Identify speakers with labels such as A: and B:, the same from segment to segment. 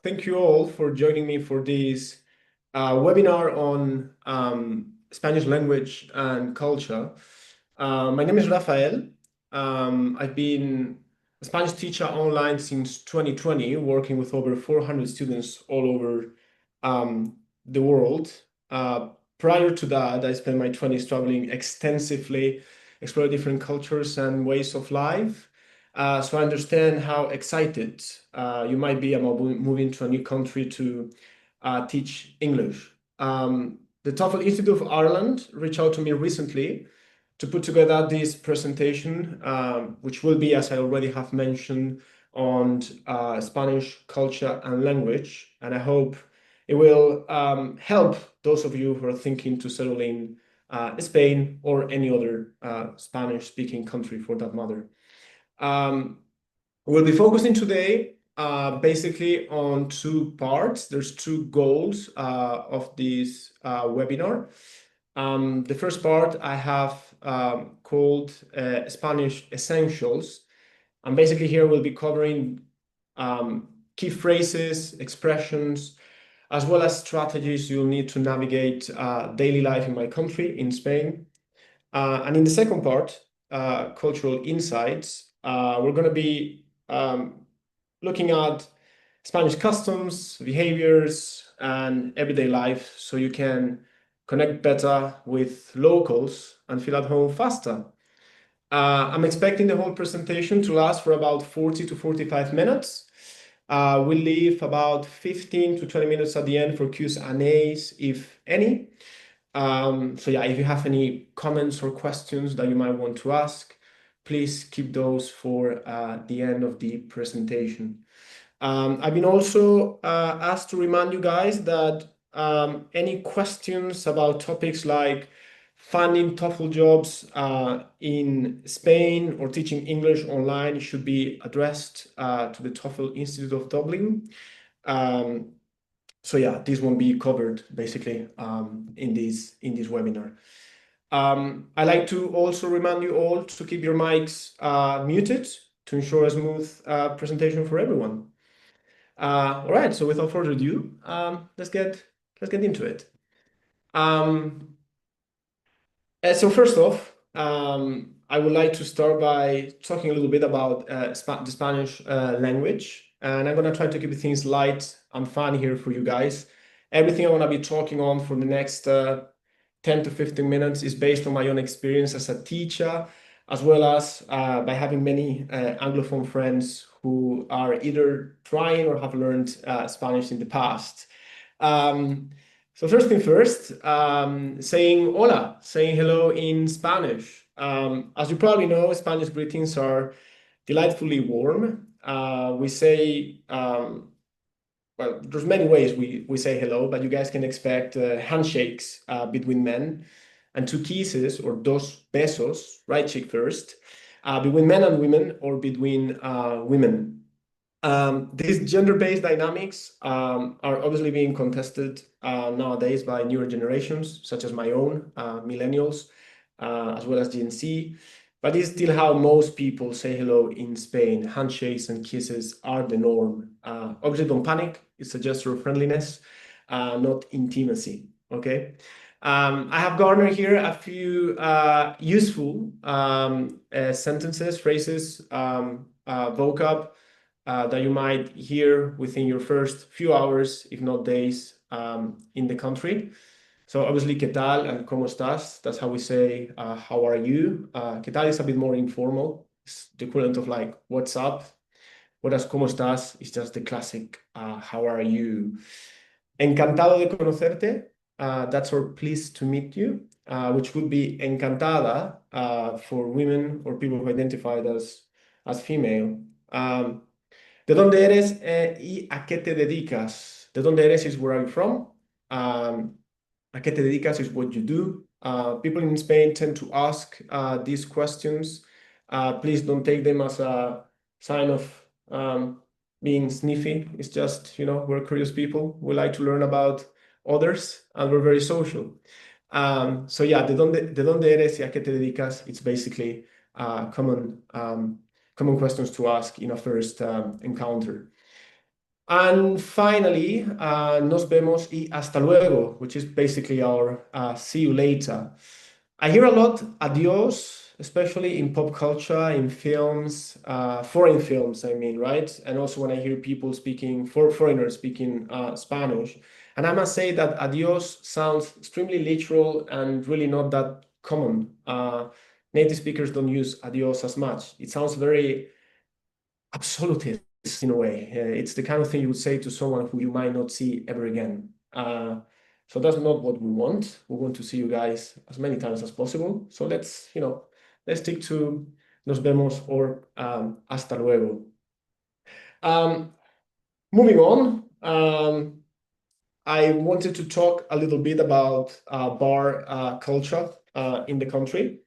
A: Thank you all for joining me for this webinar on Spanish language and culture. My name is Rafael. I've been a Spanish teacher online since 2020, working with over 400 students all over the world. Prior to that, I spent my 20s traveling extensively, exploring different cultures and ways of life. So I understand how excited you might be about moving to a new country to teach English. The TEFL Institute of Ireland reached out to me recently to put together this presentation, which will be, as I already have mentioned, on Spanish culture and language. And I hope it will help those of you who are thinking to settle in Spain or any other Spanish-speaking country for that matter. We'll be focusing today basically on two parts. There's two goals of this webinar. The first part I have called Spanish Essentials. And basically here we'll be covering key phrases, expressions, as well as strategies you'll need to navigate daily life in my country, in Spain. And in the second part, Cultural Insights, we're going to be looking at Spanish customs, behaviors, and everyday life so you can connect better with locals and feel at home faster. I'm expecting the whole presentation to last for about 40 to 45 minutes. We'll leave about 15 to 20 minutes at the end for Q's and A's, if any. So yeah, if you have any comments or questions that you might want to ask, please keep those for the end of the presentation. I've been also asked to remind you guys that any questions about topics like finding TOEFL jobs in Spain or teaching English online should be addressed to the TOEFL Institute of Dublin. So yeah, this won't be covered basically in this webinar. I like to also remind you all to keep your mics muted to ensure a smooth presentation for everyone. All right, so without further ado, let's get into it. So first off, I would like to start by talking a little bit about the Spanish language, and I'm gonna try to keep things light and fun here for you guys. Everything I'm gonna be talking on for the next 10 to 15 minutes is based on my own experience as a teacher, as well as by having many Anglophone friends who are either trying or have learned Spanish in the past. So first thing first, saying hola, saying hello in Spanish. As you probably know, Spanish greetings are delightfully warm. We say, well, there's many ways we say hello, but you guys can expect handshakes between men and two kisses or dos besos, right cheek first, between men and women or between women. These gender-based dynamics are obviously being contested nowadays by newer generations, such as my own, millennials, as well as Gen Z. But it's still how most people say hello in Spain. Handshakes and kisses are the norm. Obviously, don't panic. It's a gesture of friendliness, not intimacy, okay? I have garnered here a few useful sentences, phrases, vocab, that you might hear within your first few hours, if not days, in the country. So obviously, ¿qué tal and cómo estás? That's how we say, how are you? ¿Qué tal is a bit more informal. It's the equivalent of like, what's up? Whereas ¿cómo estás? Is just the classic, how are you? Encantado de conocerte. That's our pleased to meet you, which would be encantada for women or people who identified as female. ¿De dónde eres y a qué te dedicas? ¿De dónde eres is where I'm from. ¿A qué te dedicas is what you do. People in Spain tend to ask these questions. Please don't take them as a sign of being sniffy. It's just, you know, we're curious people. We like to learn about others and we're very social. So yeah, de dónde eres y a qué te dedicas? It's basically common questions to ask in a first encounter. And finally, nos vemos y hasta luego, which is basically our see you later. I hear a lot adios, especially in pop culture, in films, foreign films, I mean, right? And also when I hear people speaking, foreigners speaking Spanish. And I must say that adios sounds extremely literal and really not that common. Native speakers don't use adios as much. It sounds very absolutist in a way. It's the kind of thing you would say to someone who you might not see ever again. So that's not what we want. We want to see you guys as many times as possible. So let's stick to nos vemos or hasta luego. Moving on, I wanted to talk a little bit about bar culture in the country.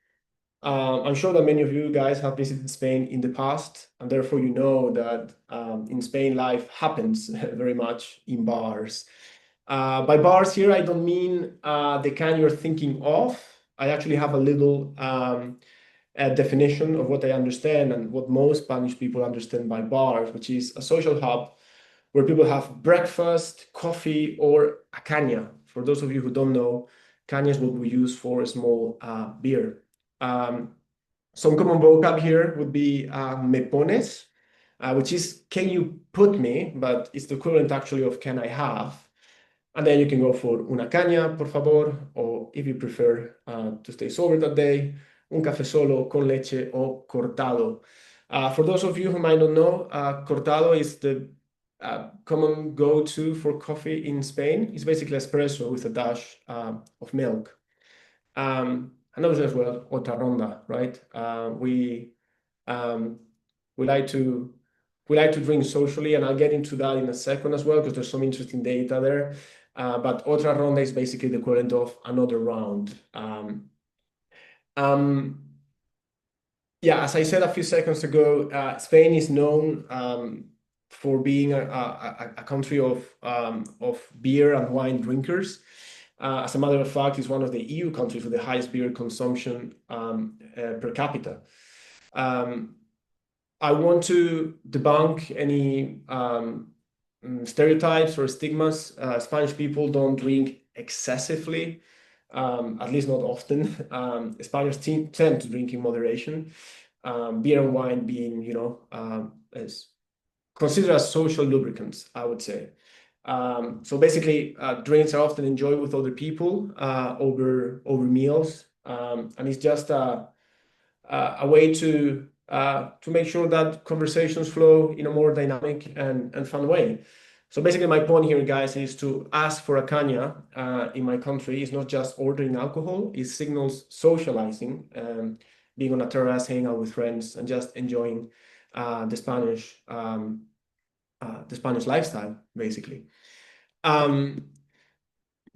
A: I'm sure that many of you guys have visited Spain in the past, and therefore you know that in Spain life happens very much in bars. By bars here, I don't mean the kind you're thinking of. I actually have a little definition of what I understand and what most Spanish people understand by bars, which is a social hub where people have breakfast, coffee, or a caña. For those of you who don't know, caña is what we use for a small beer. Some common vocab here would be me pones, which is can you put me, but it's the equivalent actually of can I have. And then you can go for una caña, por favor, or if you prefer to stay sober that day, un café solo, con leche, o cortado. For those of you who might not know, cortado is the common go-to for coffee in Spain. It's basically espresso with a dash of milk. And those as well, otra ronda, right? Um, we like to drink socially, and I'll get into that in a second as well because there's some interesting data there. But otra ronda is basically the equivalent of another round. Yeah, as I said a few seconds ago, Spain is known for being a country of beer and wine drinkers. As a matter of fact, it's one of the EU countries with the highest beer consumption per capita. I want to debunk any stereotypes or stigmas. Spanish people don't drink excessively, at least not often. Spaniards tend to drink in moderation. Beer and wine being, as considered as social lubricants, I would say. So basically, drinks are often enjoyed with other people over meals, and it's just a way to make sure that conversations flow in a more dynamic and fun way. So basically, my point here, guys, is to ask for a caña in my country is not just ordering alcohol; it signals socializing, being on a terrace, hanging out with friends, and just enjoying the Spanish lifestyle, basically.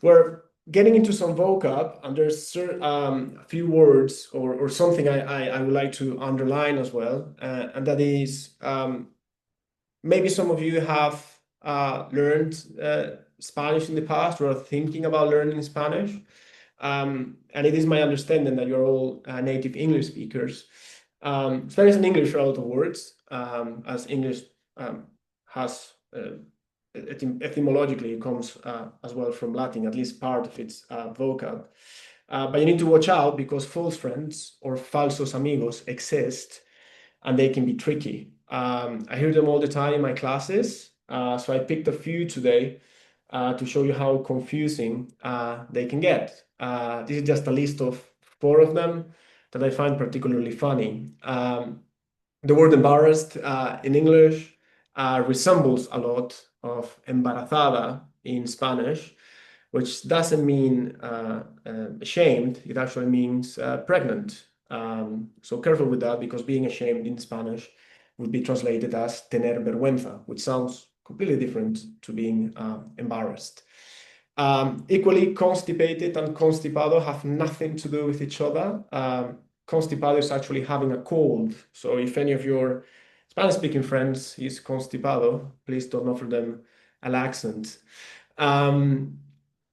A: We're getting into some vocab, and there's a few words or something I would like to underline as well, and that is maybe some of you have learned Spanish in the past or are thinking about learning Spanish, and it is my understanding that you're all native English speakers. Spanish and English are a lot of words, as English has etymologically it comes as well from Latin, at least part of its vocab. But you need to watch out because false friends or falsos amigos exist and they can be tricky. I hear them all the time in my classes, so I picked a few today to show you how confusing they can get. This is just a list of 4 of them that I find particularly funny. The word embarrassed in English resembles a lot of embarazada in Spanish, which doesn't mean ashamed. It actually means pregnant. So careful with that because being ashamed in Spanish would be translated as tener vergüenza, which sounds completely different to being embarrassed. Equally, constipated and constipado have nothing to do with each other. Constipado is actually having a cold. So if any of your Spanish-speaking friends is constipado, please don't offer them a laxant.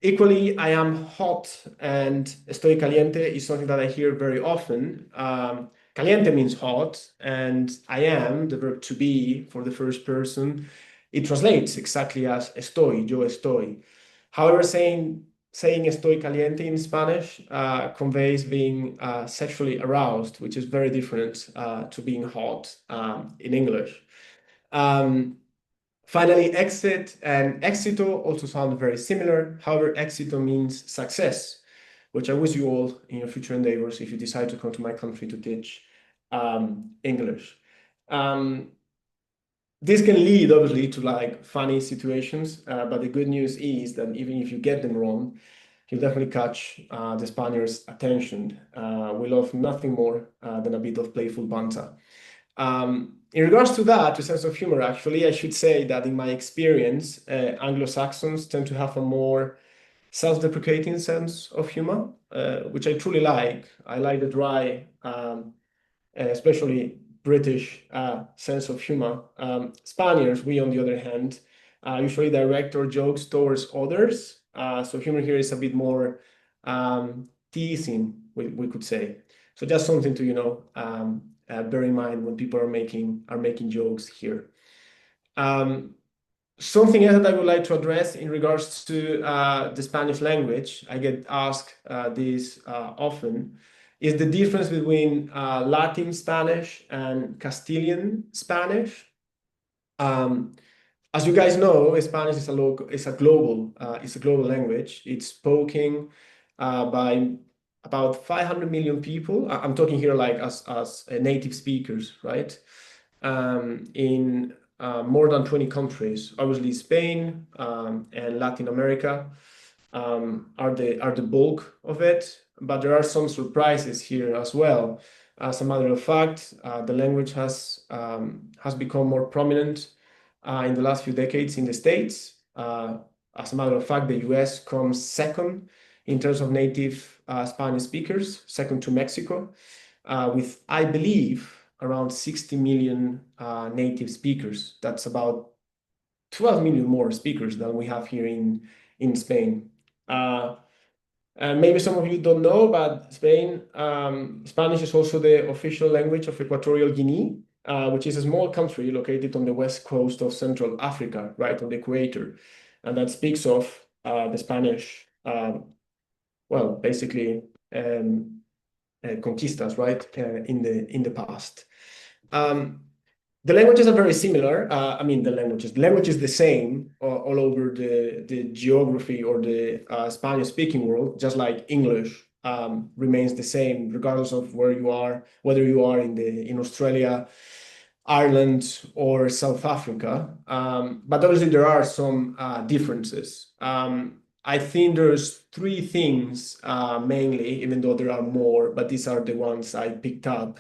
A: Equally, I am hot and estoy caliente is something that I hear very often. Caliente means hot, and I am, the verb to be for the first person, it translates exactly as estoy, yo estoy. However, saying estoy caliente in Spanish conveys being sexually aroused, which is very different to being hot in English. Um, Finally, exit and éxito also sound very similar. However, éxito means success, which I wish you all in your future endeavors if you decide to come to my country to teach English. This can lead, obviously, to like funny situations, but the good news is that even if you get them wrong, you'll definitely catch the Spaniards' attention. We love nothing more than a bit of playful banter. In regards to that, to sense of humor, actually, I should say that in my experience, Anglo-Saxons tend to have a more self-deprecating sense of humor, which I truly like. I like the dry, especially British sense of humor. Spaniards, we on the other hand, usually direct our jokes towards others. So humor here is a bit more teasing, we could say. So just something to bear in mind when people are making jokes here. Something else that I would like to address in regards to the Spanish language, I get asked this often, is the difference between Latin Spanish and Castilian Spanish. As you guys know, Spanish is a global language. It's spoken by about 500 million people. I'm talking here like as native speakers, right? In more than 20 countries. Obviously, Spain and Latin America are the bulk of it, but there are some surprises here as well. As a matter of fact, the language has become more prominent in the last few decades in the States. As a matter of fact, the US comes second in terms of native Spanish speakers, second to Mexico, with, I believe, around 60 million native speakers. That's about 12 million more speakers than we have here in Spain. And maybe some of you don't know, but Spanish is also the official language of Equatorial Guinea, which is a small country located on the west coast of Central Africa, right on the equator. And that speaks of the Spanish, basically conquistas, right, in the past. The languages are very similar. The language is the same all over the geography or the Spanish-speaking world, just like English remains the same regardless of where you are, whether you are in Australia, Ireland, or South Africa. But obviously there are some differences. I think there's three things mainly, even though there are more, but these are the ones I picked up.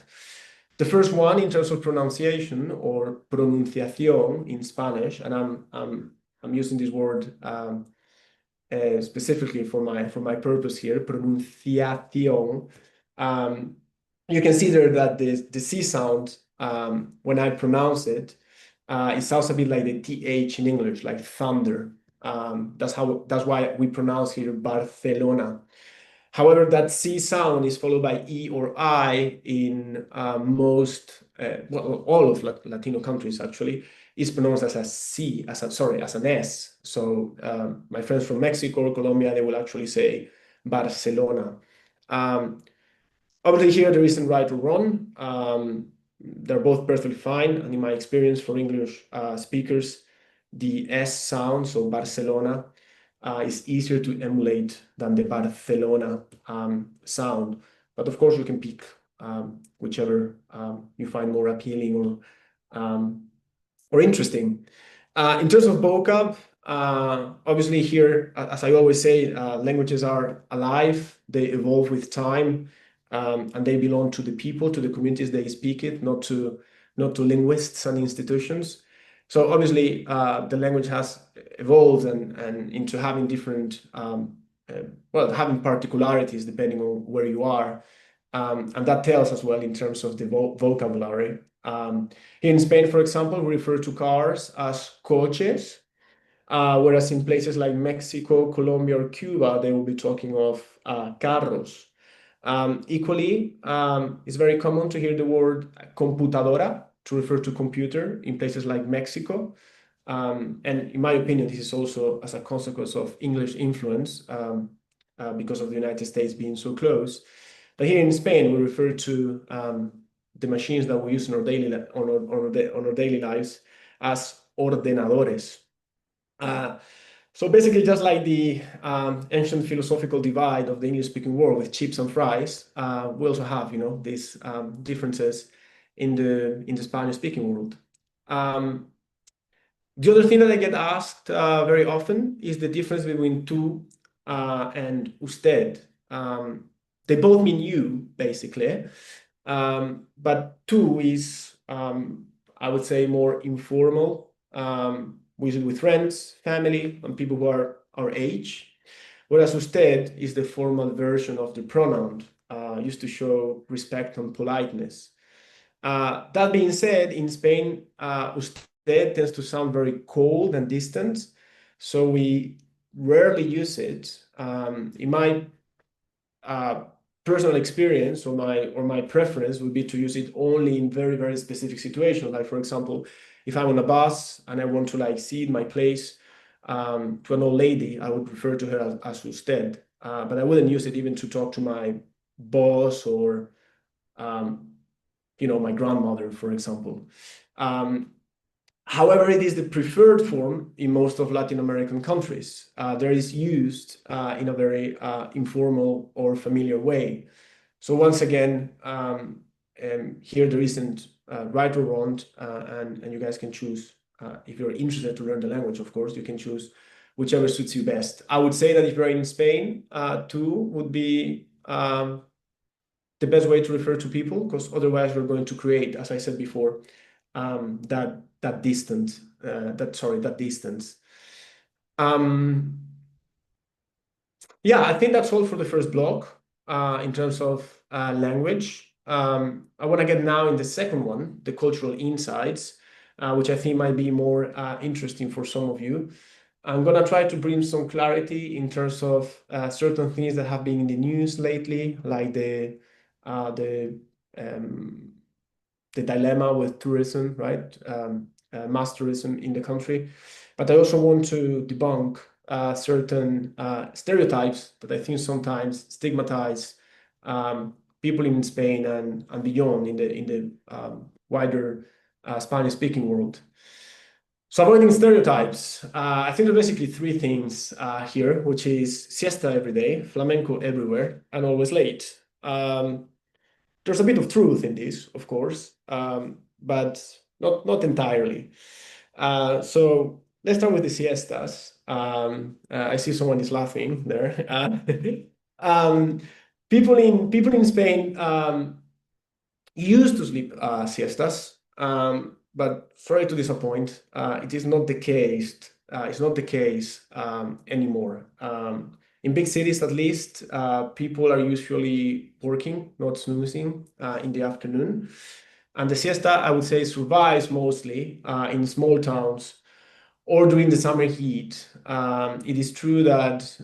A: The first one, in terms of pronunciation or pronunciación in Spanish, and I'm using this word specifically for my purpose here, pronunciación. You can see there that the C sound when I pronounce it, it sounds a bit like the TH in English, like thunder. That's why we pronounce here Barcelona. However, that C sound is followed by E or I in all of Latino countries actually, is pronounced as a C, as an S. So my friends from Mexico or Colombia, they will actually say Barcelona. Obviously here there isn't right or wrong. They're both perfectly fine. And in my experience for English speakers, the S sound, so Barcelona, is easier to emulate than the Barcelona sound. But of course, you can pick whichever you find more appealing or interesting. In terms of vocab, obviously here, as I always say, languages are alive. They evolve with time, and they belong to the people, to the communities they speak it, not to linguists and institutions. So obviously, the language has evolved and into having different, having particularities depending on where you are. And that tells as well in terms of the vocabulary. Here in Spain, for example, we refer to cars as coches, whereas in places like Mexico, Colombia, or Cuba, they will be talking of carros. Equally, it's very common to hear the word computadora to refer to computer in places like Mexico. And in my opinion, this is also as a consequence of English influence because of the United States being so close. But here in Spain, we refer to the machines that we use in our on our daily lives as ordenadores. So basically, just like the ancient philosophical divide of the English-speaking world with chips and fries, we also have, these differences in the Spanish-speaking world. The other thing that I get asked very often is the difference between tú and usted. They both mean you, basically. But tú is, I would say, more informal. We use it with friends, family, and people who are our age. Whereas usted is the formal version of the pronoun, used to show respect and politeness. That being said, in Spain, usted tends to sound very cold and distant, so we rarely use it. In my personal experience or my preference would be to use it only in very, very specific situations. Like, for example, if I'm on a bus and I want to like cede my place to an old lady, I would refer to her as usted. But I wouldn't use it even to talk to my boss or my grandmother, for example. However, it is the preferred form in most of Latin American countries. There is used in a very informal or familiar way. So once again, here there isn't right or wrong, and you guys can choose. If you're interested to learn the language, of course, you can choose whichever suits you best. I would say that if you're in Spain, tú would be the best way to refer to people, because otherwise we're going to create, as I said before, that distance. Yeah, I think that's all for the first block in terms of language. I want to get now in the second one, the cultural insights, which I think might be more interesting for some of you. I'm going to try to bring some clarity in terms of certain things that have been in the news lately, like the dilemma with tourism, right? Mass tourism in the country. But I also want to debunk certain stereotypes that I think sometimes stigmatize people in Spain and beyond in the wider Spanish-speaking world. So avoiding stereotypes, I think there are basically three things here, which is siesta every day, flamenco everywhere, and always late. There's a bit of truth in this, of course, but not entirely. So let's start with the siestas. I see someone is laughing there. People in Spain used to sleep siestas, but sorry to disappoint, it is not the case. It's not the case anymore. In big cities, at least, people are usually working, not snoozing in the afternoon. And the siesta, I would say, survives mostly in small towns or during the summer heat. It is true that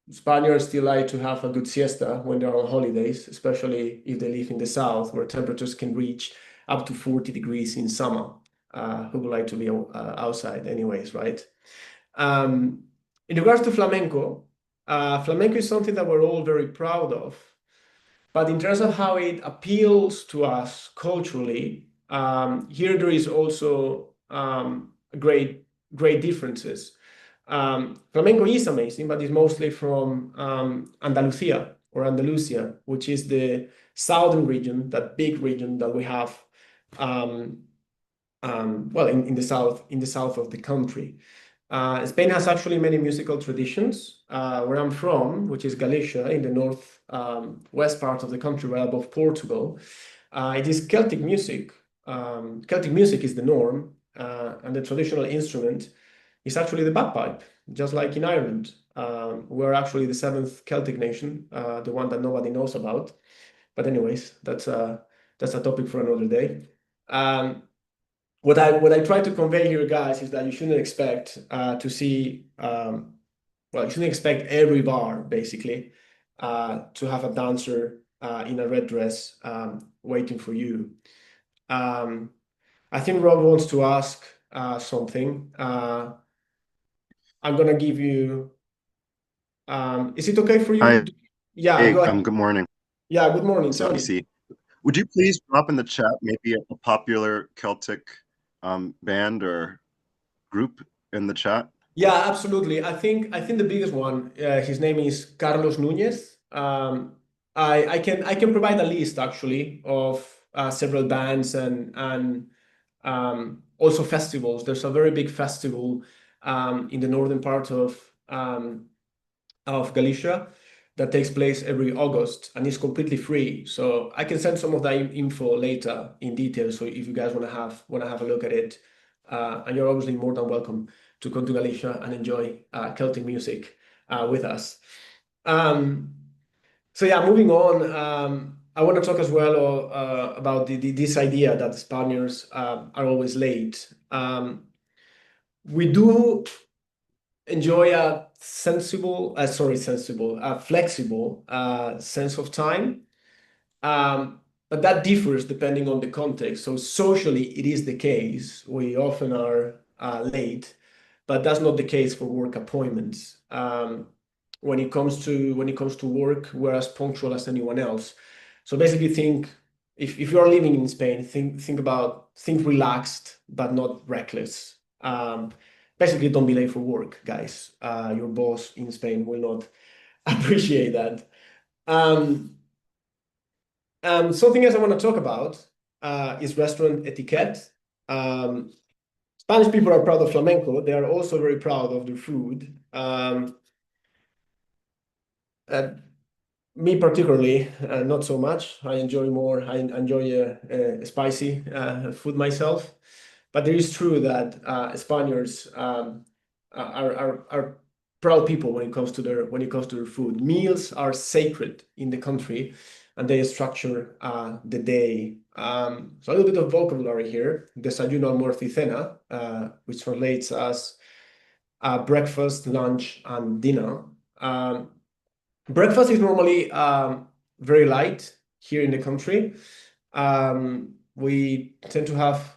A: Spaniards still like to have a good siesta when they're on holidays, especially if they live in the south, where temperatures can reach up to 40 degrees in summer. Who would like to be outside anyways, right? In regards to flamenco, flamenco is something that we're all very proud of. But in terms of how it appeals to us culturally, here there is also great differences. Flamenco is amazing, but it's mostly from Andalusia, which is the southern region, that big region that we have, well, in the south of the country. Spain has actually many musical traditions. Where I'm from, which is Galicia, in the north west part of the country, right above Portugal, it is Celtic music. Celtic music is the norm, and the traditional instrument is actually the bagpipe, just like in Ireland. We're actually the seventh Celtic nation, the one that nobody knows about. But anyways, that's a topic for another day. What I try to convey here, guys, is that you shouldn't expect to see, well, you shouldn't expect every bar, basically, to have a dancer in a red dress waiting for you. I think Rob wants to ask something. I'm gonna give you. Is it okay for you?
B: Hi,
A: Yeah, go ahead.
B: good morning.
A: Yeah, good morning.
B: It's
A: Tell me.
B: LBC. Would you please drop in the chat maybe a popular Celtic band or group in the chat?
A: Yeah, absolutely. I think the biggest one, his name is Carlos Núñez. I can provide a list actually of several bands and also festivals. There's a very big festival in the northern part of Galicia that takes place every August and is completely free. So I can send some of that info later in detail. So if you guys want to have a look at it, and you're obviously more than welcome to come to Galicia and enjoy Celtic music with us. Um, so yeah, moving on. I want to talk as well about this idea that the Spaniards are always late. We do enjoy a flexible sense of time. But that differs depending on the context. So socially, it is the case. We often are late, but that's not the case for work appointments. When it comes to work, we're as punctual as anyone else. So basically, think if you are living in Spain, think relaxed but not reckless. Basically, don't be late for work, guys. Your boss in Spain will not appreciate that. Um, Something else I want to talk about is restaurant etiquette. Um, Spanish people are proud of flamenco. They are also very proud of their food. Uh, Me particularly, not so much. I enjoy spicy food myself. But it is true that Spaniards are proud people when it comes to their food. Meals are sacred in the country, and they structure the day. So a little bit of vocabulary here. Desayuno, almuerzo y cena, which translates as breakfast, lunch, and dinner. Breakfast is normally very light here in the country. We tend to have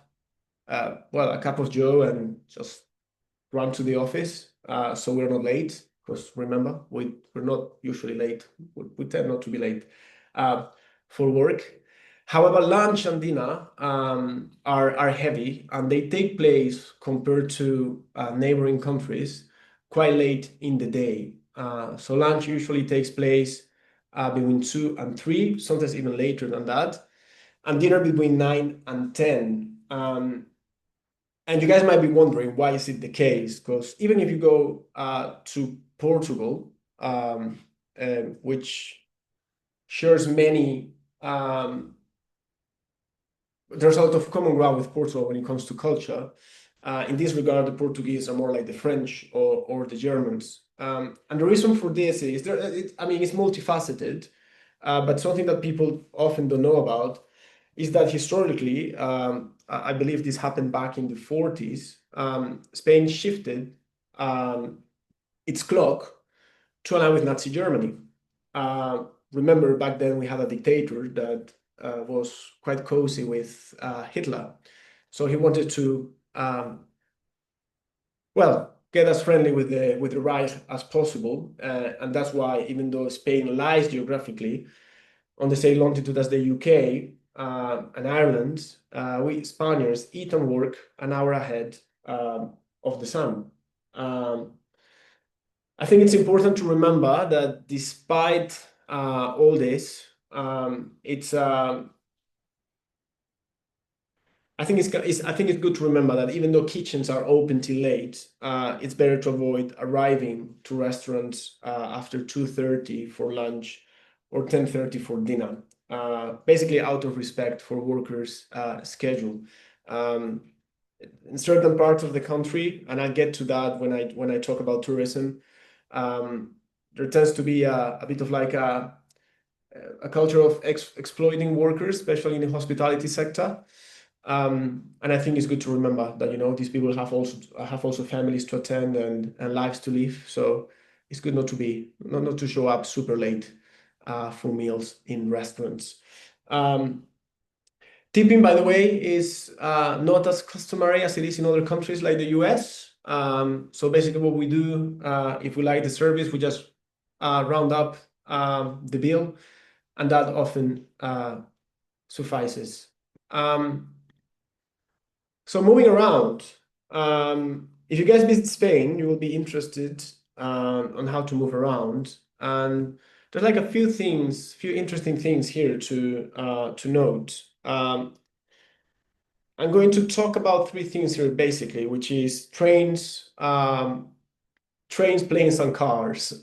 A: well, a cup of Joe and just run to the office, so we're not late. Because remember, we're not usually late. We tend not to be late uh, for work. However, lunch and dinner are heavy, and they take place compared to neighboring countries quite late in the day. So lunch usually takes place between 2 and 3, sometimes even later than that, and dinner between 9 and 10. And you guys might be wondering, why is it the case? Because even if you go to Portugal, which shares many, there's a lot of common ground with Portugal when it comes to culture. In this regard, the Portuguese are more like the French or the Germans. And the reason for this is it's multifaceted, but something that people often don't know about is that historically, I believe this happened back in the 40s, Spain shifted its clock to align with Nazi Germany. Remember, back then we had a dictator that was quite cozy with Hitler. So he wanted to, well, get as friendly with the Reich as possible. And that's why, even though Spain lies geographically on the same longitude as the UK and Ireland, we Spaniards eat and work an hour ahead of the sun. I think it's important to remember that despite all this, it's I think it's good to remember that even though kitchens are open till late, it's better to avoid arriving to restaurants after 2:30 for lunch or 10:30 for dinner. Basically, out of respect for workers' schedule. Um, in certain parts of the country, and I get to that when I talk about tourism, there tends to be a bit of like a culture of exploiting workers, especially in the hospitality sector. And I think it's good to remember that these people have also families to attend and lives to live. So it's good not to show up super late for meals in restaurants. Um, Tipping, by the way, is not as customary as it is in other countries like the US. So basically what we do, if we like the service, we just round up the bill, and that often suffices. So moving around, if you guys visit Spain, you will be interested on how to move around. And there's like a few things, few interesting things here to note. I'm going to talk about three things here basically, which is trains, planes, and cars.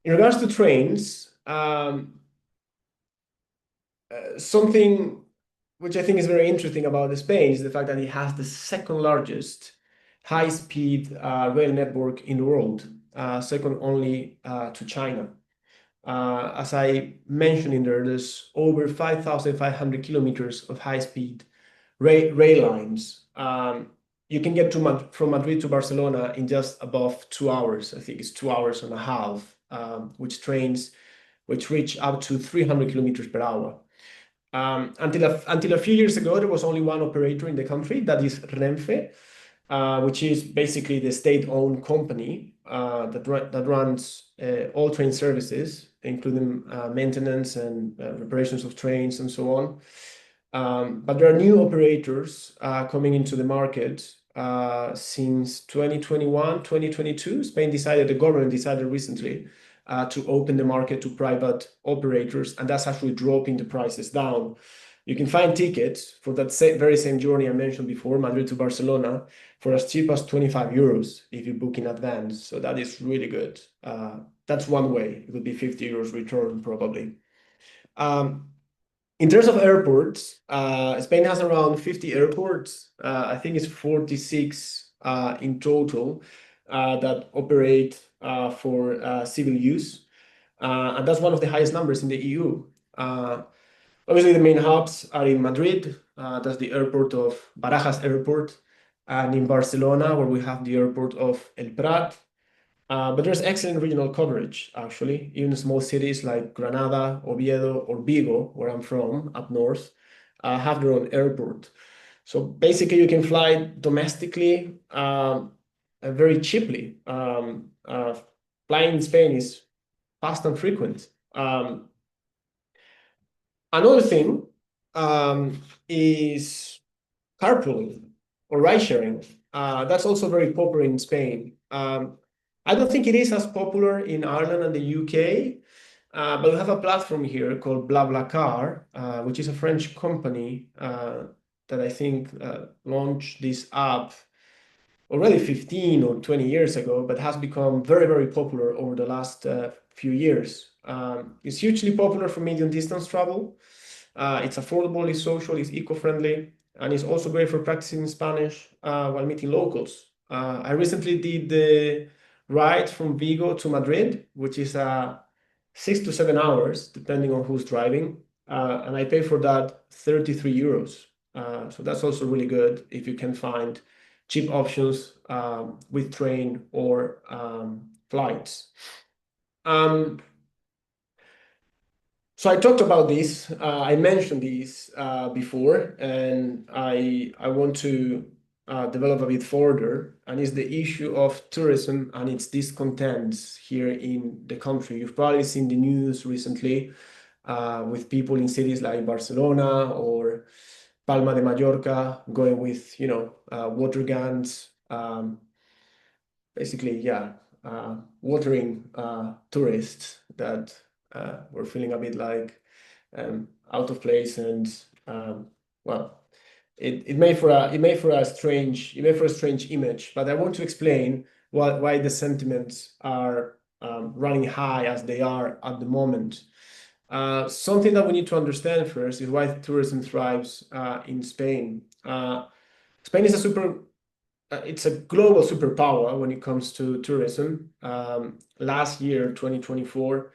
A: In regards to trains, something which I think is very interesting about Spain is the fact that it has the second largest high-speed rail network in the world, second only to China. As I mentioned in there, there's over 5,500 kilometers of high-speed rail lines. You can get from Madrid to Barcelona in just above 2 hours. I think it's 2 hours and a half, which reach up to 300 kilometers per hour. Until a few years ago, there was only one operator in the country, that is Renfe, which is basically the state-owned company that runs all train services, including maintenance and reparations of trains and so on. But there are new operators coming into the market since 2021, 2022. The government decided recently to open the market to private operators, and that's actually dropping the prices down. You can find tickets for that very same journey I mentioned before, Madrid to Barcelona, for as cheap as 25 euros if you book in advance. So that is really good. That's one way. It would be 50 euros return probably. In terms of airports, Spain has around 50 airports. I think it's 46 in total that operate for civil use. And that's one of the highest numbers in the EU. Obviously, the main hubs are in Madrid. That's the airport of Barajas Airport. And in Barcelona, where we have the airport of El Prat. But there's excellent regional coverage, actually. Even small cities like Granada, Oviedo, or Vigo, where I'm from, up north, have their own airport. So basically, you can fly domestically very cheaply. Flying in Spain is fast and frequent. Another thing is carpooling or ride sharing. That's also very popular in Spain. I don't think it is as popular in Ireland and the UK, but we have a platform here called BlaBlaCar, which is a French company that I think launched this app already 15 or 20 years ago, but has become very, very popular over the last few years. It's hugely popular for medium distance travel. It's affordable, it's social, it's eco-friendly, and it's also great for practicing Spanish while meeting locals. I recently did the ride from Vigo to Madrid, which is 6 to 7 hours, depending on who's driving. And I pay for that 33 euros. So that's also really good if you can find cheap options with train or flights. So I talked about this, I mentioned this before, and I want to develop a bit further, and it's the issue of tourism and its discontents here in the country. You've probably seen the news recently with people in cities like Barcelona or Palma de Mallorca going with, water guns, basically, watering tourists that were feeling a bit like out of place, and well, it made for a strange image. But I want to explain why the sentiments are running high as they are at the moment. Something that we need to understand first is why tourism thrives in Spain. Spain is it's a global superpower when it comes to tourism. Last year, 2024,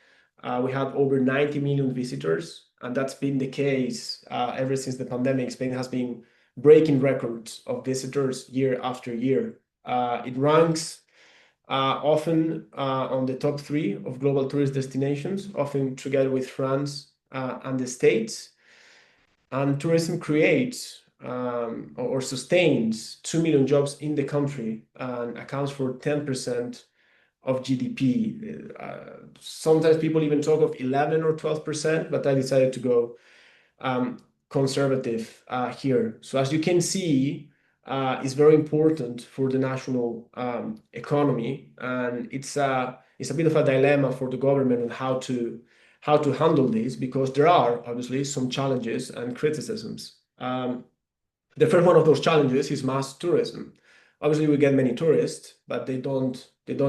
A: we had over 90 million visitors, and that's been the case ever since the pandemic. Spain has been breaking records of visitors year after year. It ranks often on the top 3 of global tourist destinations, often together with France and the States. And tourism creates or sustains 2 million jobs in the country and accounts for 10% of GDP. Sometimes people even talk of 11 or 12%, but I decided to go conservative here. So as you can see, it's very important for the national economy, and it's a bit of a dilemma for the government on how to handle this, because there are obviously some challenges and criticisms. The first one of those challenges is mass tourism. Obviously, we get many tourists, but they don't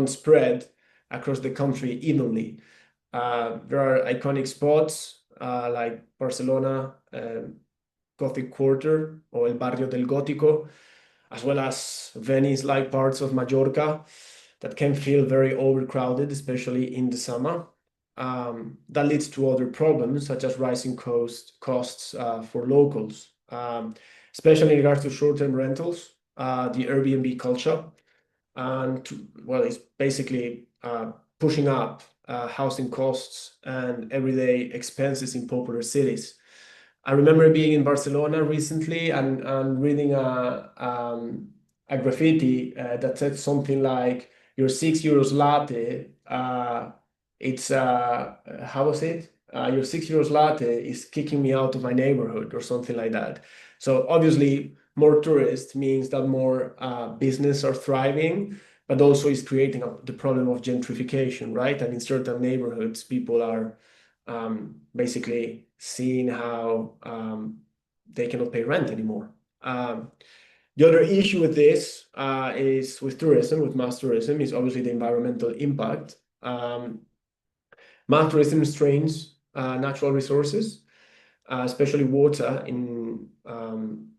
A: spread across the country evenly. There are iconic spots like Barcelona, Gothic Quarter, or El Barrio del Gótico, as well as Venice-like parts of Mallorca that can feel very overcrowded, especially in the summer. That leads to other problems, such as rising costs for locals, especially in regards to short-term rentals, the Airbnb culture, and well, it's basically pushing up housing costs and everyday expenses in popular cities. I remember being in Barcelona recently and reading a graffiti that said something like, "Your 6 euros latte, it's how was it? Your 6 euros latte is kicking me out of my neighborhood," or something like that. So obviously, more tourists means that more business are thriving, but also is creating the problem of gentrification, right? And in certain neighborhoods, people are basically seeing how they cannot pay rent anymore. The other issue with this is with tourism, with mass tourism, is obviously the environmental impact. Mass tourism strains natural resources, especially water in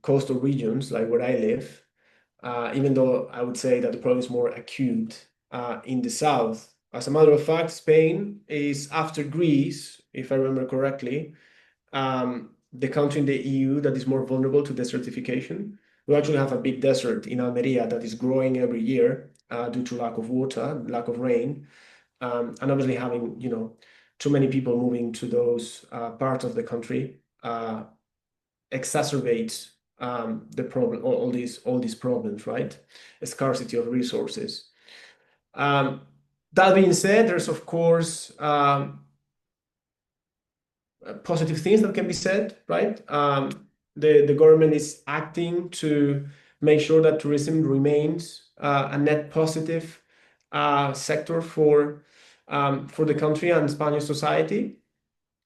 A: coastal regions like where I live, even though I would say that the problem is more acute in the south. As a matter of fact, Spain is, after Greece, if I remember correctly, the country in the EU that is more vulnerable to desertification. We actually have a big desert in Almeria that is growing every year due to lack of water, lack of rain, and obviously having, too many people moving to those parts of the country exacerbates the problem, all these problems, right? A scarcity of resources. That being said, there's of course positive things that can be said, right? The government is acting to make sure that tourism remains a net positive sector for the country and Spanish society.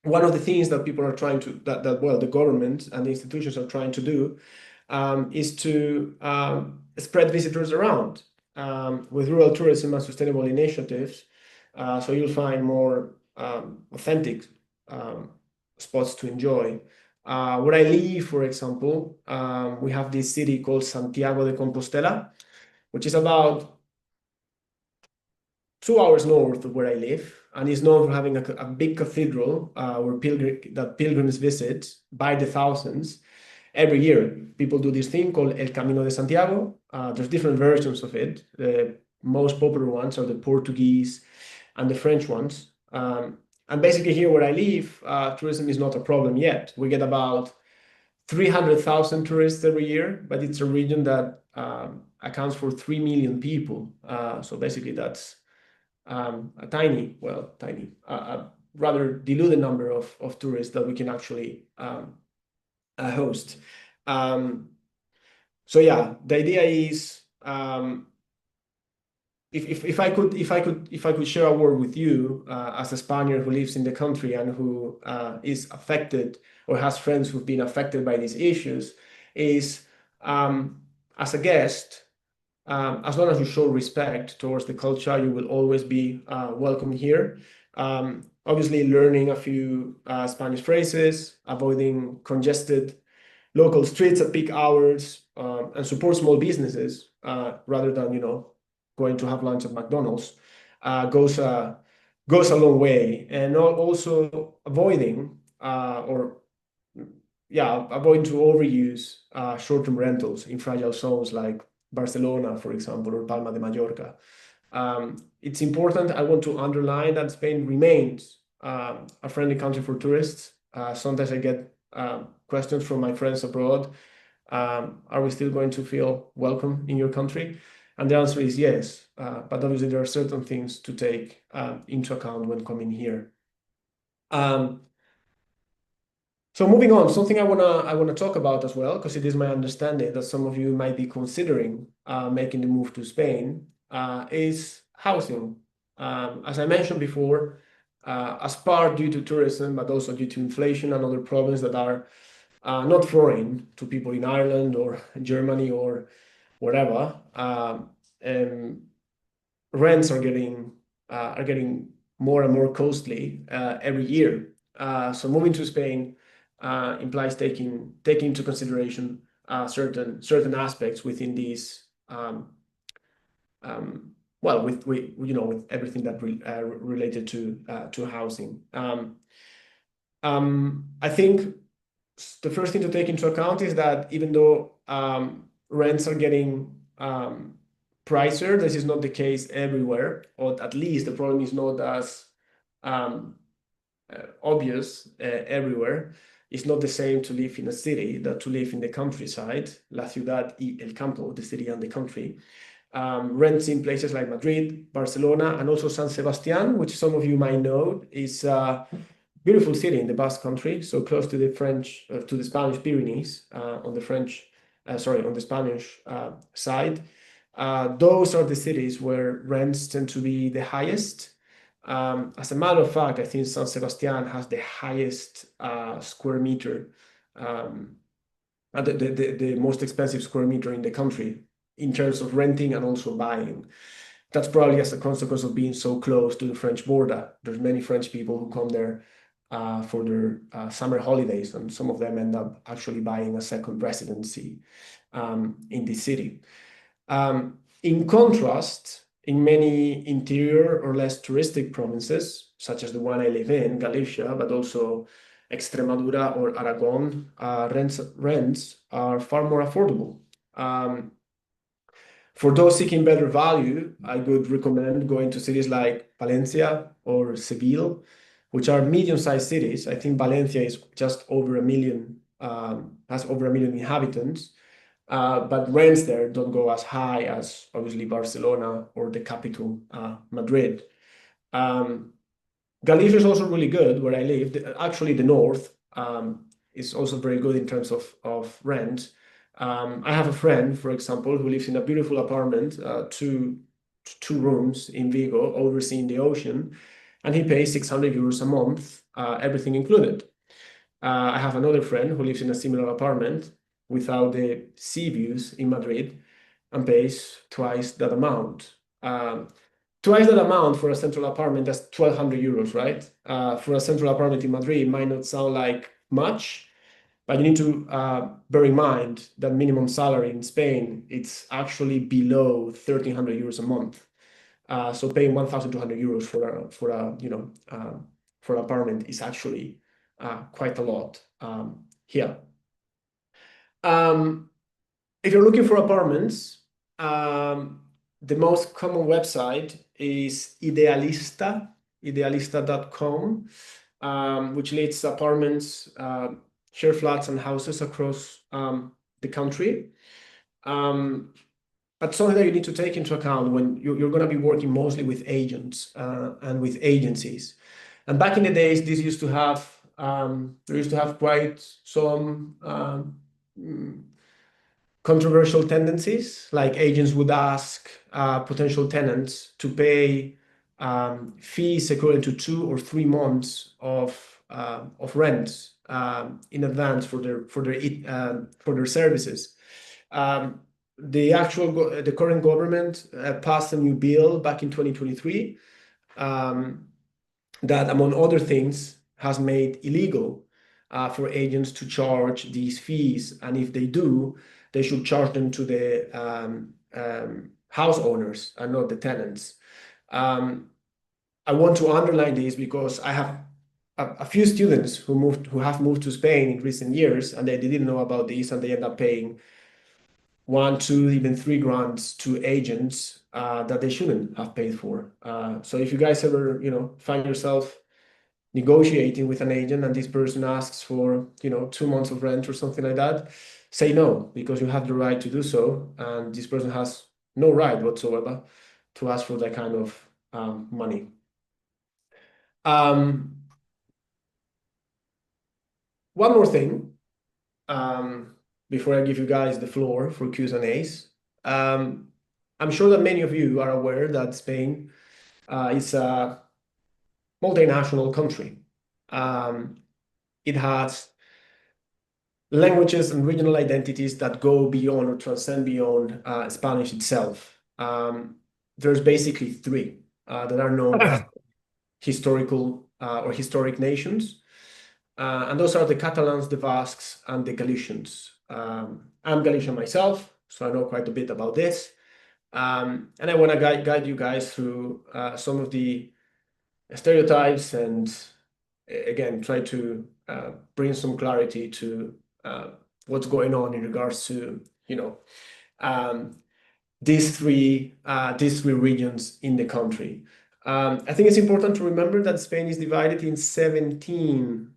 A: One of the things that people are trying to, well, the government and the institutions are trying to do is to spread visitors around with rural tourism and sustainable initiatives. So you'll find more authentic spots to enjoy. Where I live, for example, we have this city called Santiago de Compostela, which is about 2 hours north of where I live, and is known for having a big cathedral where pilgrims visit by the thousands every year. People do this thing called El Camino de Santiago. There's different versions of it. The most popular ones are the Portuguese and the French ones. And basically here where I live, tourism is not a problem yet. We get about 300,000 tourists every year, but it's a region that accounts for 3 million people. So basically that's a rather diluted number of tourists that we can actually host. So yeah, the idea is if I could share a word with you as a Spaniard who lives in the country and who is affected or has friends who've been affected by these issues, is as a guest, as long as you show respect towards the culture, you will always be welcome here. Obviously, learning a few Spanish phrases, avoiding congested local streets at peak hours, and support small businesses rather than going to have lunch at McDonald's goes a long way. And also avoiding avoiding to overuse short-term rentals in fragile zones like Barcelona, for example, or Palma de Mallorca. It's important. I want to underline that Spain remains a friendly country for tourists. Sometimes I get questions from my friends abroad. Are we still going to feel welcome in your country? And the answer is yes, but obviously there are certain things to take into account when coming here. So moving on, something I wanna talk about as well, because it is my understanding that some of you might be considering making the move to Spain, is housing. As I mentioned before, as part due to tourism, but also due to inflation and other problems that are not foreign to people in Ireland or Germany or wherever, rents are getting more and more costly every year. So moving to Spain implies taking into consideration certain aspects within these well, with everything that related to housing. I think the first thing to take into account is that even though rents are getting pricier, this is not the case everywhere, or at least the problem is not as obvious everywhere. It's not the same to live in a city that to live in the countryside, la ciudad y el campo, the city and the country. Rents in places like Madrid, Barcelona, and also San Sebastian, which some of you might know, is a beautiful city in the Basque Country, so close to the to the Spanish Pyrenees, on the Spanish side. Those are the cities where rents tend to be the highest. As a matter of fact, I think San Sebastian has the highest square meter, the most expensive square meter in the country in terms of renting and also buying. That's probably as a consequence of being so close to the French border. There's many French people who come there for their summer holidays, and some of them end up actually buying a second residency in the city. In contrast, in many interior or less touristic provinces, such as the one I live in, Galicia, but also Extremadura or Aragon, rents are far more affordable. For those seeking better value, I would recommend going to cities like Valencia or Seville, which are medium-sized cities. I think Valencia is just over a million, has over 1 million inhabitants, but rents there don't go as high as obviously Barcelona or the capital, Madrid. Galicia is also really good where I live. Actually, the north is also very good in terms of rent. I have a friend, for example, who lives in a beautiful apartment, two rooms in Vigo, overseeing the ocean, and he pays 600 euros a month, everything included. I have another friend who lives in a similar apartment without the sea views in Madrid and pays twice that amount. Twice that amount for a central apartment, that's 1,200 euros, right? For a central apartment in Madrid, it might not sound like much, but you need to bear in mind that minimum salary in Spain, it's actually below 1,300 euros a month. So paying 1,200 euros for an apartment is actually quite a lot here. If you're looking for apartments, the most common website is idealista.com, which lists apartments, share flats and houses across the country. But something that you need to take into account when you're going to be working mostly with agents and with agencies. And back in the days, this used to have quite some controversial tendencies, like agents would ask potential tenants to pay fees equivalent to 2 or 3 months of rent in advance for their services. The current government passed a new bill back in 2023 that, among other things, has made illegal for agents to charge these fees, and if they do, they should charge them to the house owners and not the tenants. I want to underline this because I have a few students who have moved to Spain in recent years, and they didn't know about this, and they end up paying 1, 2, even 3 grants to agents that they shouldn't have paid for. So if you guys ever, find yourself negotiating with an agent and this person asks for 2 months of rent or something like that, say no, because you have the right to do so, and this person has no right whatsoever to ask for that kind of money. One more thing, before I give you guys the floor for Q's and A's. I'm sure that many of you are aware that Spain is a multinational country. It has languages and regional identities that go beyond or transcend beyond Spanish itself. There's basically three that are known as historical or historic nations. And those are the Catalans, the Basques, and the Galicians. I'm Galician myself, so I know quite a bit about this. And I want to guide you guys through some of the stereotypes and, again, try to bring some clarity to what's going on in regards to, um, these three regions in the country. I think it's important to remember that Spain is divided in 17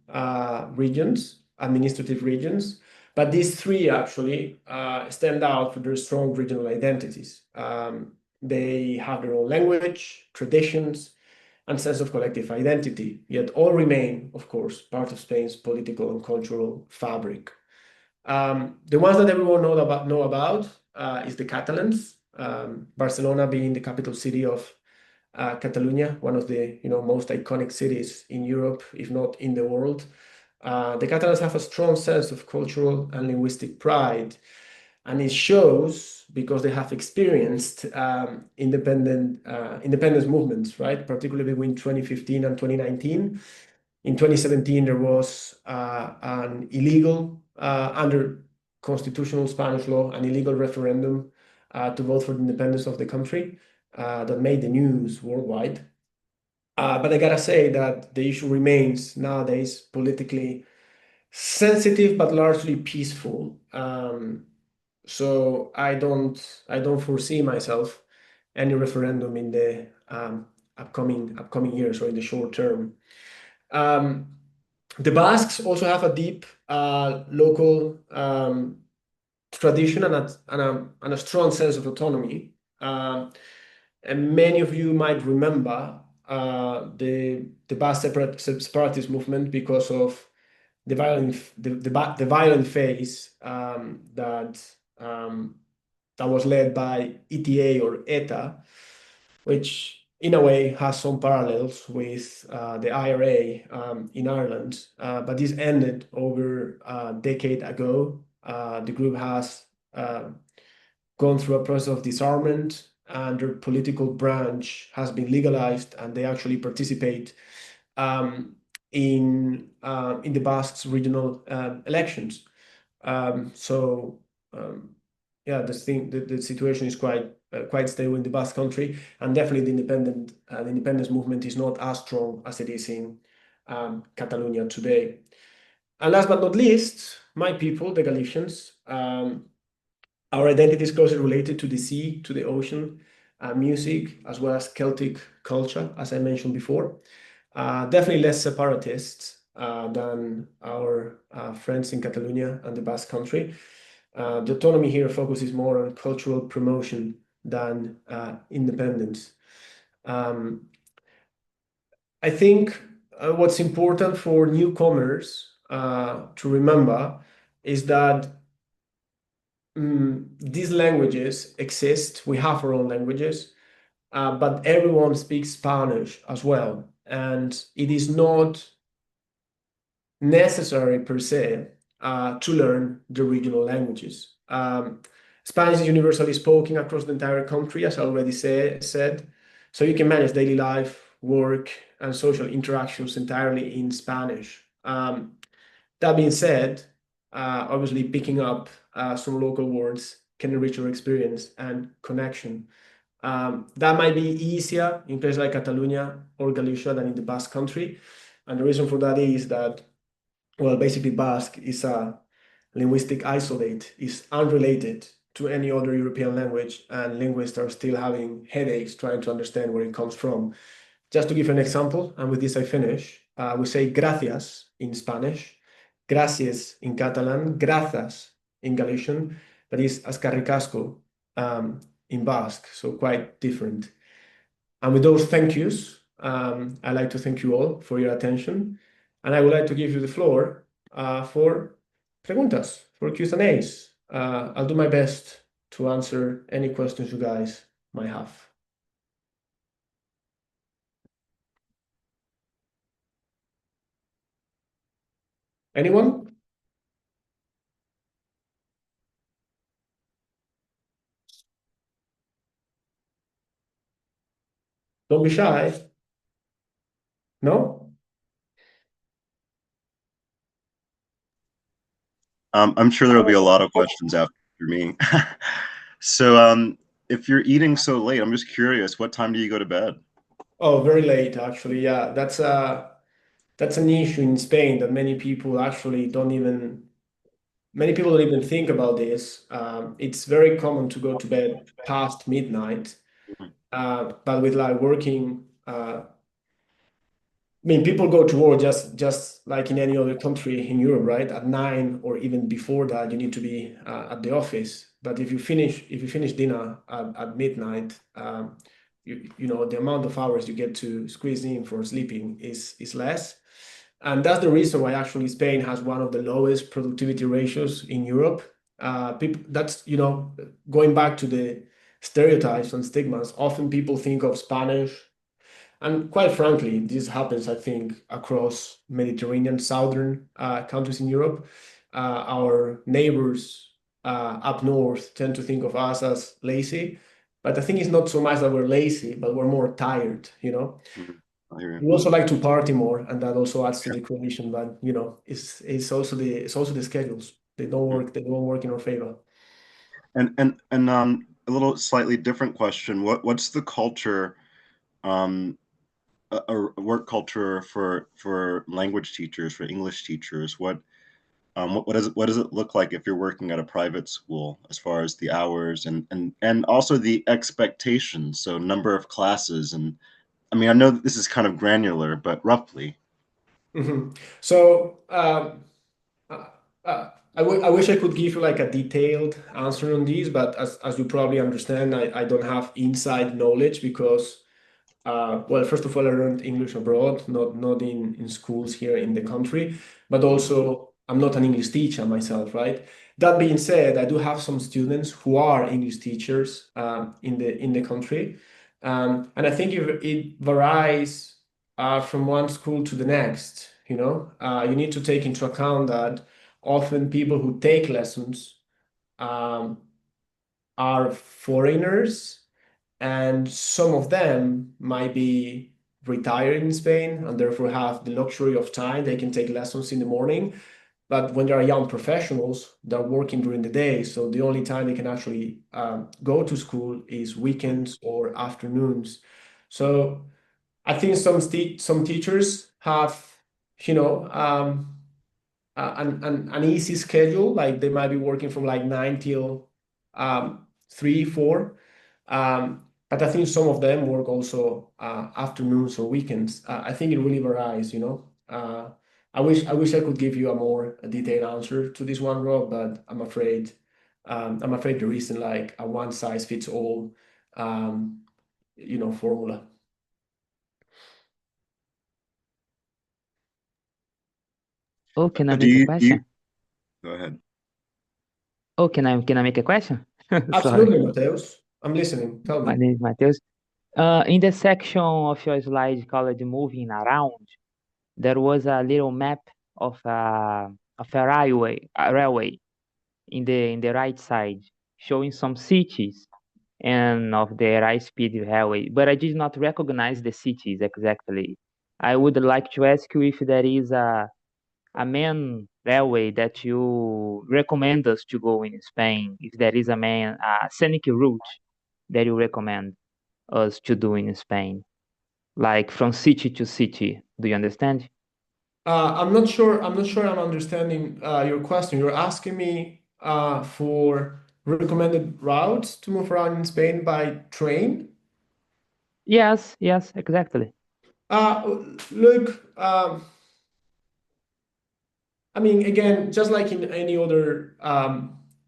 A: regions, administrative regions, but these three actually stand out for their strong regional identities. They have their own language, traditions, and sense of collective identity, yet all remain, of course, part of Spain's political and cultural fabric. The ones that everyone know about is the Catalans, Barcelona being the capital city of Catalonia, one of the most iconic cities in Europe, if not in the world. The Catalans have a strong sense of cultural and linguistic pride, and it shows because they have experienced independence movements, right? Particularly between 2015 and 2019. In 2017, there was an illegal, under constitutional Spanish law, an illegal referendum to vote for the independence of the country that made the news worldwide. But I gotta say that the issue remains nowadays politically sensitive, but largely peaceful. So I don't foresee myself any referendum in the upcoming years or in the short term. The Basques also have a deep local tradition and a strong sense of autonomy. And many of you might remember the Basque separatist movement because of the violent phase that was led by ETA or ETA, which in a way has some parallels with the IRA in Ireland, but this ended over a decade ago. The group has gone through a process of disarmament, and their political branch has been legalized, and they actually participate in the Basques regional elections. Yeah, the situation is quite stable in the Basque country, and definitely the independence movement is not as strong as it is in Catalonia today. And last but not least, my people, the Galicians, our identity is closely related to the sea, to the ocean, music, as well as Celtic culture, as I mentioned before. Definitely less separatists than our friends in Catalonia and the Basque country. The autonomy here focuses more on cultural promotion than independence. I think what's important for newcomers to remember is that these languages exist. We have our own languages, but everyone speaks Spanish as well. And it is not necessary per se to learn the regional languages. Spanish is universally spoken across the entire country, as I already said. So you can manage daily life, work, and social interactions entirely in Spanish. That being said, obviously picking up some local words can enrich your experience and connection. That might be easier in places like Catalonia or Galicia than in the Basque country. And the reason for that is that, well, basically Basque is a linguistic isolate, is unrelated to any other European language, and linguists are still having headaches trying to understand where it comes from. Just to give an example, and with this I finish, we say gracias in Spanish, gracias in Catalan, grazas in Galician, but it's escarricasco in Basque, so quite different. And with those thank yous, I'd like to thank you all for your attention, and I would like to give you the floor for preguntas, for Q&As. I'll do my best to answer any questions you guys might have. Anyone? Don't be shy. No?
B: I'm sure there'll be a lot of questions after me. So, if you're eating so late, I'm just curious, what time do you go to bed?
A: Oh, very late, actually. Yeah, that's an issue in Spain that many people don't even think about this. It's very common to go to bed past midnight, but with like working, I mean, people go to work just like in any other country in Europe, right? At 9 or even before that, you need to be at the office. But if you finish dinner at midnight, you know the amount of hours you get to squeeze in for sleeping is less, and that's the reason why actually Spain has one of the lowest productivity ratios in Europe. People, that's going back to the stereotypes and stigmas. Often people think of Spanish. And quite frankly, this happens, I think, across Mediterranean, southern countries in Europe. Our neighbors up north tend to think of us as lazy, but I think it's not so much that we're lazy, but we're more tired, you know.
B: Mhm. I hear you.
A: We also like to party more, and that also adds to the equation. But it's also the schedules.
B: Mhm.
A: They don't work in our favor.
B: And a little slightly different question. What's the culture, um, a work culture for language teachers, for English teachers? What does it look like if you're working at a private school as far as the hours and also the expectations, so number of classes and I mean I know that this is kind of granular, but roughly.
A: So uh, I wish I could give you like a detailed answer on these, but as you probably understand, I don't have inside knowledge because well, first of all, I learned English abroad, not in schools here in the country, but also I'm not an English teacher myself, right? That being said, I do have some students who are English teachers in the country, and I think it varies from one school to the next. You know, you need to take into account that often people who take lessons um, are foreigners, and some of them might be retired in Spain and therefore have the luxury of time. They can take lessons in the morning. But when they are young professionals, they're working during the day. So the only time they can actually go to school is weekends or afternoons. So I think some teachers have, you know, an easy schedule. Like they might be working from like 9 till 3, 4. But I think some of them work also afternoons or weekends. I think it really varies, you know. I wish I could give you a more detailed answer to this one, Rob, but I'm afraid there isn't like a one size fits all, um, formula.
C: Oh, can I
B: Do
C: make a
B: you
C: question?
B: go ahead.
C: Oh, can I make a question? Sorry.
A: Absolutely, Mateus. I'm listening. Tell
C: My
A: me.
C: name is Matheus. In the section of your slide called Moving Around, there was a little map of a railway in the right side, showing some cities and of the high-speed railway, but I did not recognize the cities exactly. I would like to ask you if there is a main railway that you recommend us to go in Spain, if there is a scenic route that you recommend us to do in Spain, like from city to city. Do you understand?
A: I'm not sure. I'm not sure I'm understanding your question. You're asking me for recommended routes to move around in Spain by train?
C: Yes, yes, exactly.
A: Look, I mean, again, just like in any other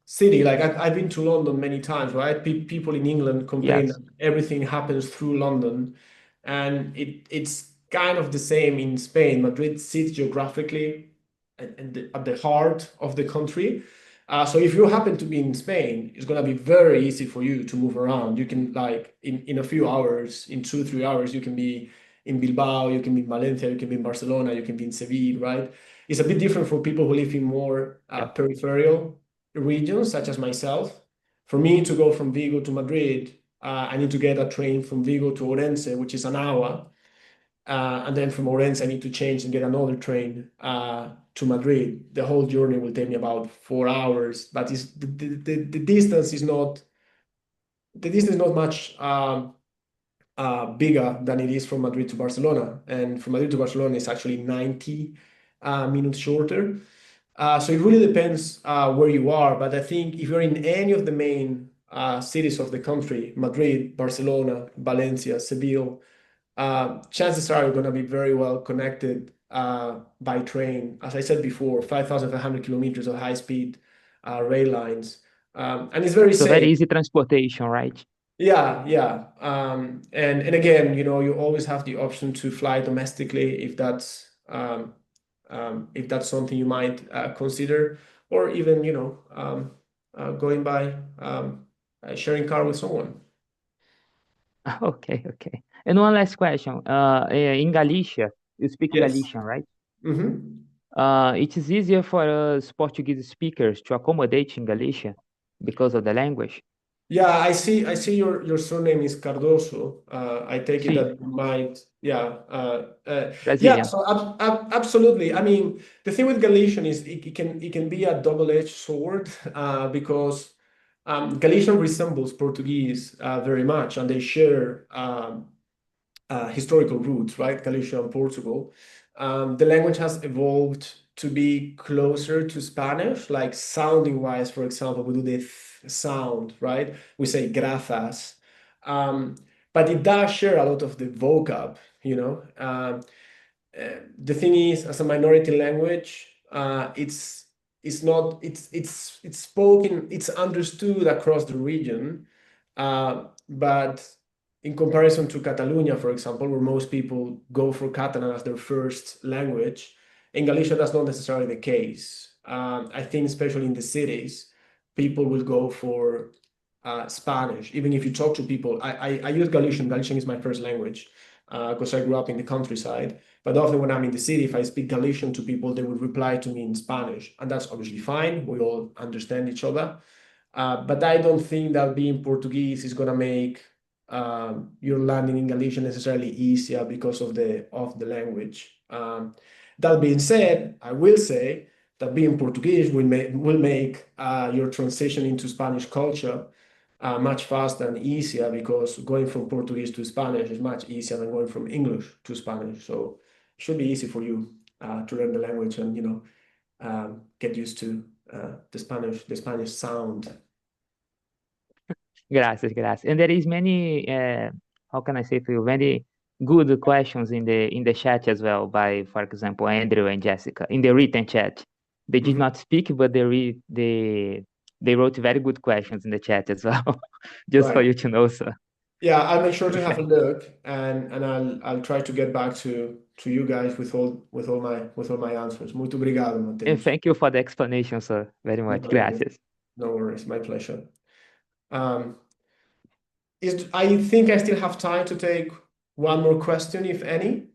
A: city, like I've been to London many times, right? People in England complain
C: Yes.
A: that everything happens through London, and it's kind of the same in Spain. Madrid sits geographically at the heart of the country. So if you happen to be in Spain, it's gonna be very easy for you to move around. You can like in a few hours, in 2, 3 hours, you can be in Bilbao, you can be in Valencia, you can be in Barcelona, you can be in Seville, right? It's a bit different for people who live in more
C: Yeah.
A: peripheral regions, such as myself. For me to go from Vigo to Madrid, I need to get a train from Vigo to Orense, which is an hour. And then from Orense, I need to change and get another train to Madrid. The whole journey will take me about 4 hours, but the distance is not much bigger than it is from Madrid to Barcelona. And from Madrid to Barcelona is actually 90 minutes shorter. So it really depends where you are. But I think if you're in any of the main cities of the country, Madrid, Barcelona, Valencia, Seville, chances are you're going to be very well connected by train. As I said before, 5,500 kilometers of high-speed rail lines. And it's very
C: So very
A: safe.
C: easy transportation, right?
A: Yeah, yeah. And again, you always have the option to fly domestically if that's something you might consider, or even, going by sharing car with someone.
C: Okay, okay. And one last question. In Galicia, you speak
A: Yes.
C: Galician, right?
A: Mm-hmm.
C: It is easier for us Portuguese speakers to accommodate in Galicia because of the language.
A: Yeah, I see your surname is Cardoso. I take it
C: See,
A: that you might, yeah. Yeah,
C: Brazilian.
A: so absolutely. I mean, the thing with Galician is it can be a double-edged sword because Galician resembles Portuguese very much, and they share historical roots, right? Galicia and Portugal. The language has evolved to be closer to Spanish, like sounding wise, for example, we do the sound, right? We say grafas. Um, but it does share a lot of the vocab, you know. The thing is, as a minority language, it's not it's spoken, it's understood across the region, but in comparison to Catalonia, for example, where most people go for Catalan as their first language, in Galicia that's not necessarily the case. I think especially in the cities, people will go for Spanish. Even if you talk to people, I use Galician. Galician is my first language because I grew up in the countryside. But often when I'm in the city, if I speak Galician to people, they would reply to me in Spanish. And that's obviously fine. We all understand each other. But I don't think that being Portuguese is going to make your learning in Galician necessarily easier because of the language. That being said, I will say that being Portuguese will make your transition into Spanish culture much faster and easier, because going from Portuguese to Spanish is much easier than going from English to Spanish. So it should be easy for you to learn the language and get used to the Spanish sound.
C: Gracias, gracias. And there is many, how can I say to you, many good questions in the chat as well by, for example, Andrew and Jessica in the written chat. They did
A: Mhm.
C: not speak, but they wrote very good questions in the chat as well, just for
A: Right.
C: you to know, sir.
A: Yeah, I'll make sure to have a
C: Perfect.
A: look, and I'll try to get back to you guys with all my answers. Muito obrigado,
C: And
A: Mateus.
C: thank you for the explanation, sir, very
A: No
C: much.
A: problem.
C: Gracias.
A: No worries, my pleasure. Um, I think I still have time to take one more question, if any.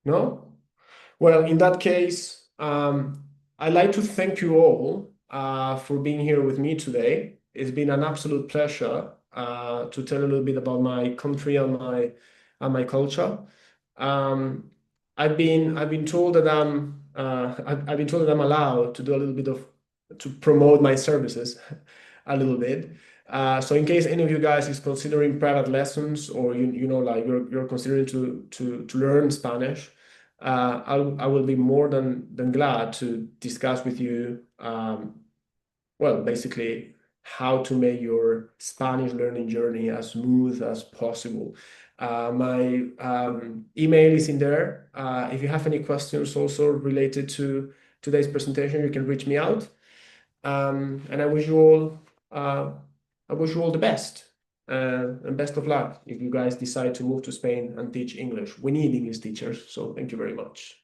A: No? Well, in that case, I'd like to thank you all for being here with me today. It's been an absolute pleasure to tell a little bit about my country and my culture. Um, I've been told that I'm allowed to do a little bit to promote my services a little bit. So in case any of you guys is considering private lessons, or like you're considering to learn Spanish, I will be more than glad to discuss with you, well, basically how to make your Spanish learning journey as smooth as possible. My email is in there. If you have any questions also related to today's presentation, you can reach me out. And I wish you all the best and best of luck if you guys decide to move to Spain and teach English. We need English teachers, so thank you very much.